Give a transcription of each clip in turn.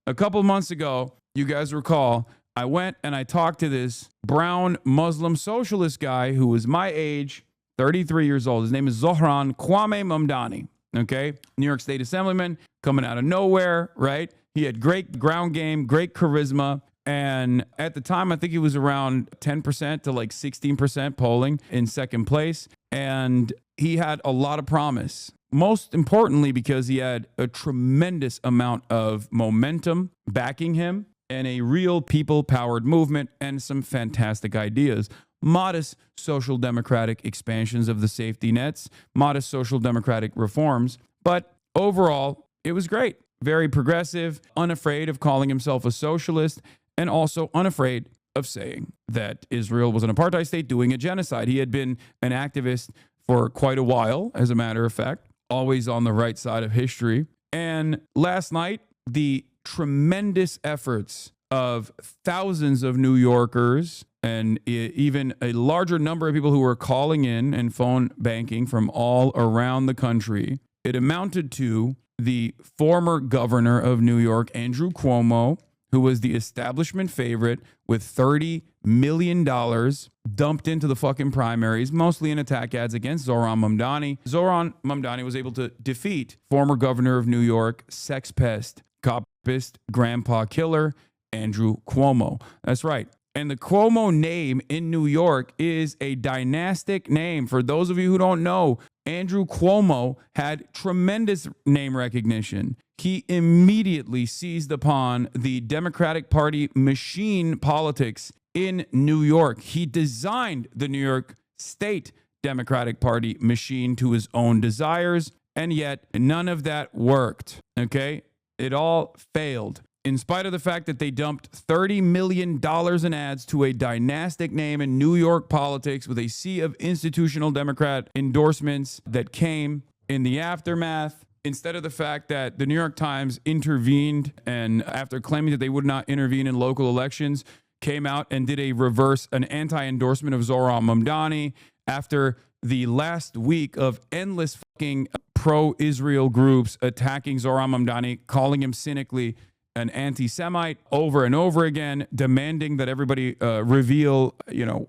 A couple months ago, you guys recall, I went and I talked to this brown Muslim socialist guy who was my age, 33 years old. His name is Zohran Mamdani. Okay, New York State Assemblyman, coming out of nowhere, right? He had great ground game, great charisma. And at the time, I think he was around 10% to like 16% polling in second place. And he had a lot of promise. Most importantly, because he had a tremendous amount of momentum backing him and a real people-powered movement and some fantastic ideas. Modest social democratic expansions of the safety nets, modest social democratic reforms. But overall, it was great. Very progressive, unafraid of calling himself a socialist, and also unafraid of saying that Israel was an apartheid state doing a genocide. He had been an activist for quite a while, as a matter of fact, always on the right side of history. And last night, the tremendous efforts of thousands of New Yorkers and even a larger number of people who were calling in and phone banking from all around the country, it amounted to the former governor of New York, Andrew Cuomo, who was the establishment favorite with $30 million dumped into the fucking primaries, mostly in attack ads against Zohran Mamdani. Zohran Mamdani was able to defeat former governor of New York, sex pest, copist, grandpa killer, Andrew Cuomo. That's right. And the Cuomo name in New York is a dynastic name. For those of you who don't know, Andrew Cuomo had tremendous name recognition. He immediately seized upon the Democratic Party machine politics in New York. He designed the New York State Democratic Party machine to his own desires, and yet none of that worked, okay? It all failed. In spite of the fact that they dumped $30 million in ads to a dynastic name in New York politics with a sea of institutional Democrat endorsements that came in the aftermath, instead of the fact that the New York Times intervened and after claiming that they would not intervene in local elections, came out and did an anti-endorsement of Zohran Mamdani after the last week of endless fucking pro-Israel groups attacking Zohran Mamdani, calling him cynically an anti-Semite over and over again, demanding that everybody reveal,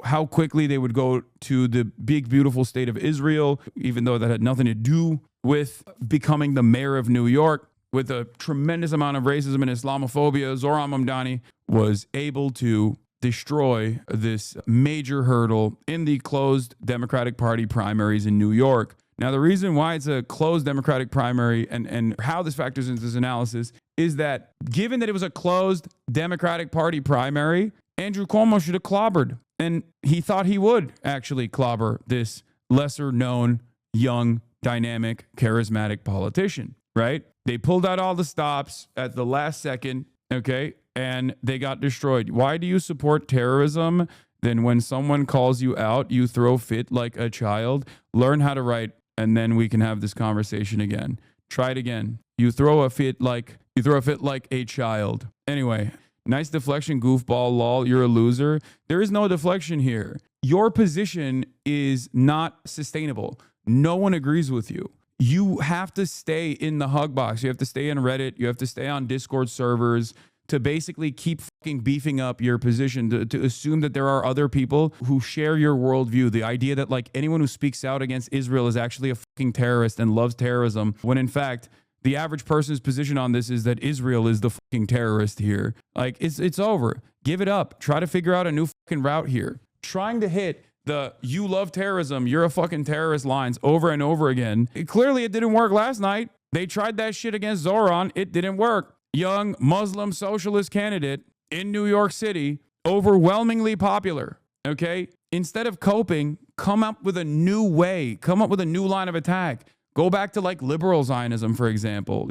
how quickly they would go to the big, beautiful state of Israel, even though that had nothing to do with becoming the mayor of New York. With a tremendous amount of racism and Islamophobia, Zohran Mamdani was able to destroy this major hurdle in the closed Democratic Party primaries in New York. Now, the reason why it's a closed Democratic primary and how this factors into this analysis is that given that it was a closed Democratic Party primary, Andrew Cuomo should have clobbered. And he thought he would actually clobber this lesser known, young, dynamic, charismatic politician, right? They pulled out all the stops at the last second, okay? And they got destroyed. Why do you support terrorism? Then when someone calls you out, you throw fit like a child. Learn how to write, and then we can have this conversation again. Try it again. You throw a fit like a child. Anyway, nice deflection, goofball, lol. You're a loser. There is no deflection here. Your position is not sustainable. No one agrees with you. You have to stay in the hug box. You have to stay on Reddit. You have to stay on Discord servers to basically keep fucking beefing up your position, to assume that there are other people who share your worldview. The idea that like anyone who speaks out against Israel is actually a fucking terrorist and loves terrorism, when in fact, the average person's position on this is that Israel is the fucking terrorist here. Like, it's over. Give it up. Try to figure out a new fucking route here. Trying to hit the "you love terrorism, you're a fucking terrorist" lines over and over again. Clearly, it didn't work last night. They tried that shit against Zohran. It didn't work. Young Muslim socialist candidate in New York City, overwhelmingly popular, okay? Instead of coping, come up with a new way. Come up with a new line of attack. Go back to like liberal Zionism, for example,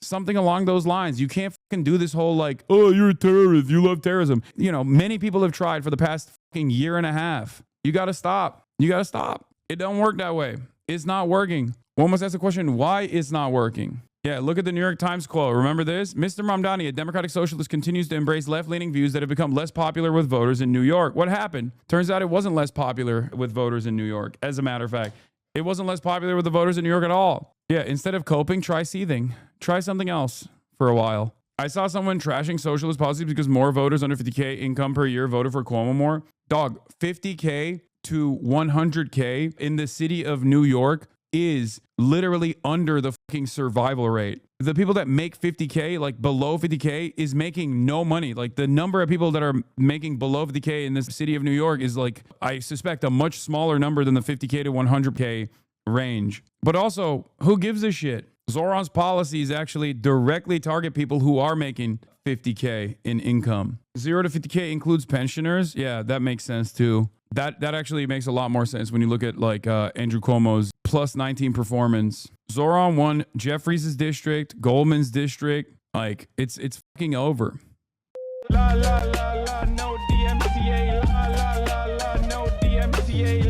something along those lines. You can't fucking do this whole like, oh, you're a terrorist, you love terrorism. Many people have tried for the past fucking year and a half. You got to stop. You got to stop. It don't work that way. It's not working. One must ask the question, why it's not working? Yeah, look at the New York Times quote. Remember this? Mr. Mamdani, a Democratic socialist, continues to embrace left-leaning views that have become less popular with voters in New York. What happened? Turns out it wasn't less popular with voters in New York. As a matter of fact, it wasn't less popular with the voters in New York at all. Yeah, instead of coping, try seething. Try something else for a while. I saw someone trashing socialist policies because more voters under 50K income per year voted for Cuomo more. Dog, 50K to 100K in the city of New York is literally under the fucking survival rate. The people that make 50K, like below 50K, is making no money. Like the number of people that are making below 50K in this city of New York is like, I suspect, a much smaller number than the 50K to 100K range. But also, who gives a shit? Zohran's policies actually directly target people who are making 50K in income. 0 to 50K includes pensioners. Yeah, that makes sense too. That actually makes a lot more sense when you look at like Andrew Cuomo's plus 19 performance. Zohran won Jeffries' district, Goldman's district. Like it's fucking over. La la la la, no DMCA. La la la la, no DMCA.